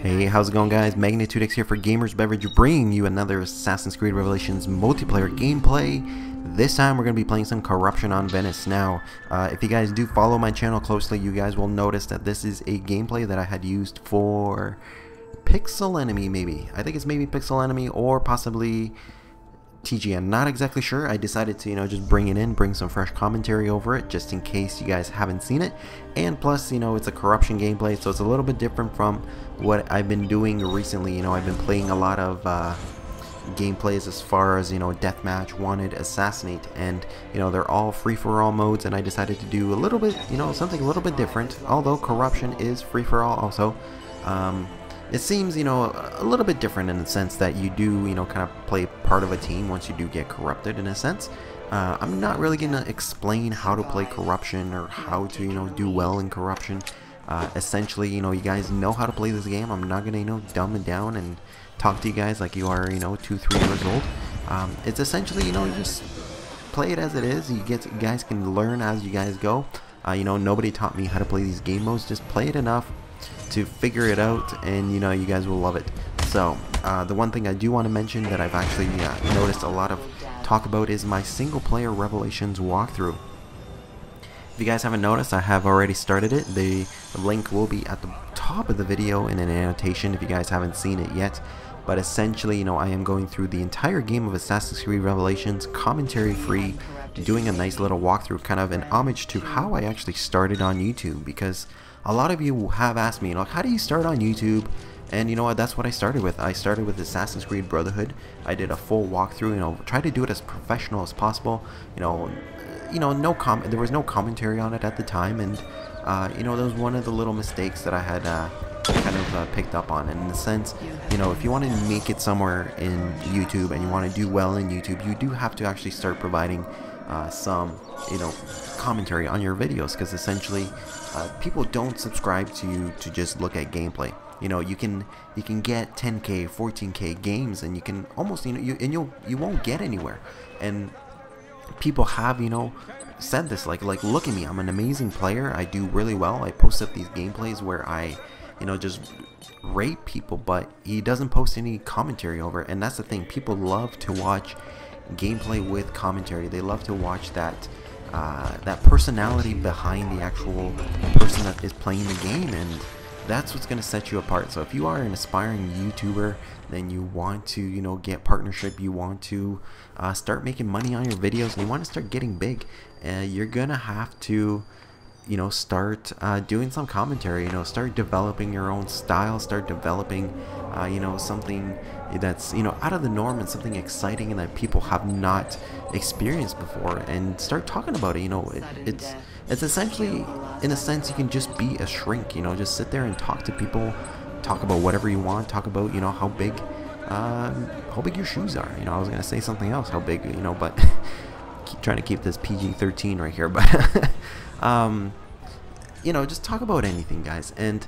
Hey, how's it going, guys? Magnitudex here for GamersBeverage, bringing you another Assassin's Creed Revelations multiplayer gameplay. This time we're going to be playing some Corruption on Venice. Now, if you guys do follow my channel closely, you guys will notice that this is a gameplay that I had used for Pixel Enemy, maybe. I think it's maybe Pixel Enemy or possibly TG. I'm not exactly sure. I decided to, just bring it in, bring some fresh commentary over it, just in case you guys haven't seen it. And plus, it's a Corruption gameplay, so it's a little bit different from what I've been doing recently. I've been playing a lot of gameplays as far as, Deathmatch, Wanted, Assassinate, and, they're all free-for-all modes, and I decided to do a little bit, something a little bit different, although Corruption is free-for-all also. It seems, a little bit different in the sense that you do, kind of play part of a team once you do get corrupted, in a sense. I'm not really going to explain how to play Corruption or how to, do well in Corruption. Essentially, you guys know how to play this game. I'm not going to, dumb it down and talk to you guys like you are, 2-3 years old. It's essentially, you just play it as it is. You guys can learn as you guys go. Nobody taught me how to play these game modes. Just play it enough to figure it out, and you guys will love it. So the one thing I do want to mention that I've actually noticed a lot of talk about is my single player Revelations walkthrough. If you guys haven't noticed, I have already started it. The link will be at the top of the video in an annotation if you guys haven't seen it yet. But essentially, I am going through the entire game of Assassin's Creed Revelations, commentary free, doing a nice little walkthrough, kind of an homage to how I actually started on YouTube, because a lot of you have asked me, how do you start on YouTube? And you know what, that's what I started with. I started with Assassin's Creed Brotherhood. I did a full walkthrough, try to do it as professional as possible. There was no commentary on it at the time, and that was one of the little mistakes that I had kind of picked up on. And in the sense, if you want to make it somewhere in YouTube and you want to do well in YouTube, you do have to actually start providing some, commentary on your videos, because essentially people don't subscribe to you to just look at gameplay. You can get 10K, 14K games, and you can almost, you won't get anywhere. And people have, said this, like look at me, I'm an amazing player, I do really well. I post up these gameplays where I, just rape people, but he doesn't post any commentary over it. And that's the thing, people love to watch gameplay with commentary. They love to watch that that personality behind the actual person that is playing the game, and that's what's going to set you apart. So if you are an aspiring YouTuber, then you want to, get partnership, you want to start making money on your videos, and you want to start getting big, you're going to have to, start doing some commentary, start developing your own style, start developing, something that's, out of the norm and something exciting and that people have not experienced before, and start talking about it. It's essentially, in a sense, you can just be a shrink, just sit there and talk to people, talk about whatever you want, talk about, how big your shoes are. I was gonna say something else, how big, but trying to keep this PG-13 right here, but just talk about anything, guys. And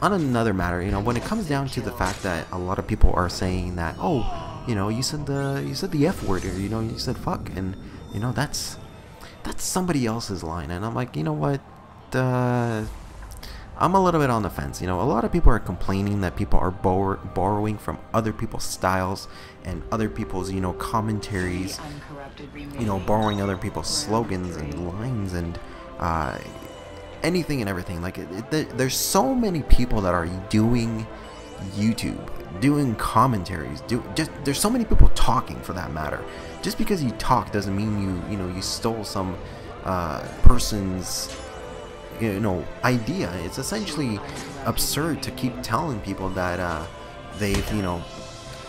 on another matter, when it comes down to the fact that a lot of people are saying that, oh, you said the F word, or you said fuck, and that's somebody else's line. And I'm like, you know what, I'm a little bit on the fence. A lot of people are complaining that people are borrowing from other people's styles and other people's, commentaries, borrowing other people's slogans and lines and anything and everything. Like, there's so many people that are doing YouTube, doing commentaries, there's so many people talking, for that matter. Just because you talk doesn't mean you stole some person's idea. It's essentially absurd to keep telling people that they've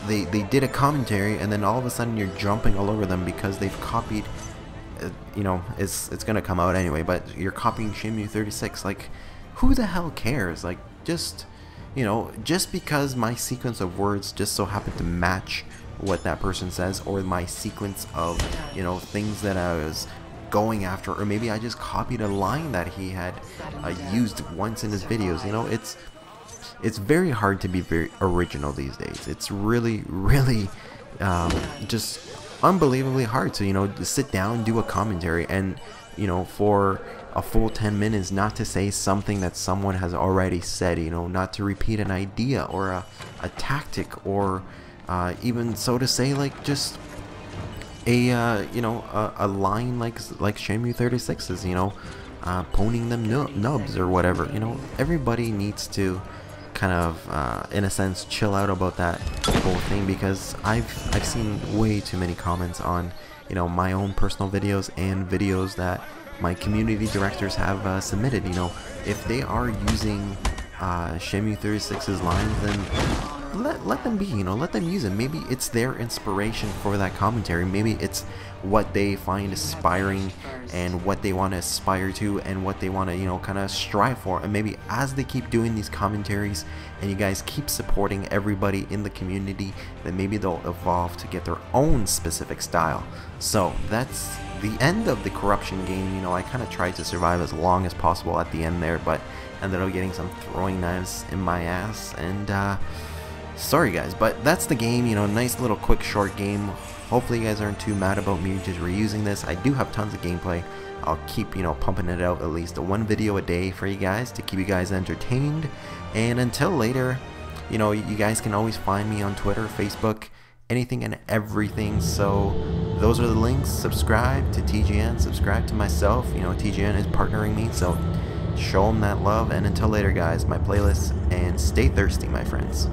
they did a commentary, and then all of a sudden you're jumping all over them because they've copied it's gonna come out anyway, but you're copying Shimu 36. Like, who the hell cares? Like, just just because my sequence of words just so happen to match what that person says, or my sequence of things that I was going after, or maybe I just copied a line that he had used once in his videos. It's very hard to be very original these days. It's really just unbelievably hard to to sit down, do a commentary, and you know, for a full 10 minutes, not to say something that someone has already said, you know, not to repeat an idea or a tactic, or even so to say, like just a you know, a line like Shenmue 36's, you know, poning them nubs or whatever. You know, everybody needs to kind of in a sense chill out about that whole thing, because I've seen way too many comments on, you know, my own personal videos and videos that my community directors have submitted. You know, if they are using Shenmue 36's lines, then let them be, you know, let them use it. Maybe it's their inspiration for that commentary. Maybe it's what they find inspiring and what they want to aspire to and what they want to, you know, kind of strive for. And maybe as they keep doing these commentaries and you guys keep supporting everybody in the community, then maybe they'll evolve to get their own specific style. So that's the end of the corruption game. You know, I kind of tried to survive as long as possible at the end there, but ended up getting some throwing knives in my ass, and sorry guys, but that's the game. You know, nice little quick short game. Hopefully you guys aren't too mad about me just reusing this. I do have tons of gameplay. I'll keep, you know, pumping it out, at least one video a day for you guys to keep you guys entertained. And until later, you know, you guys can always find me on Twitter, Facebook, anything and everything. So those are the links. Subscribe to TGN, subscribe to myself. You know, TGN is partnering me, so show them that love. And until later guys, my playlist, and stay thirsty my friends.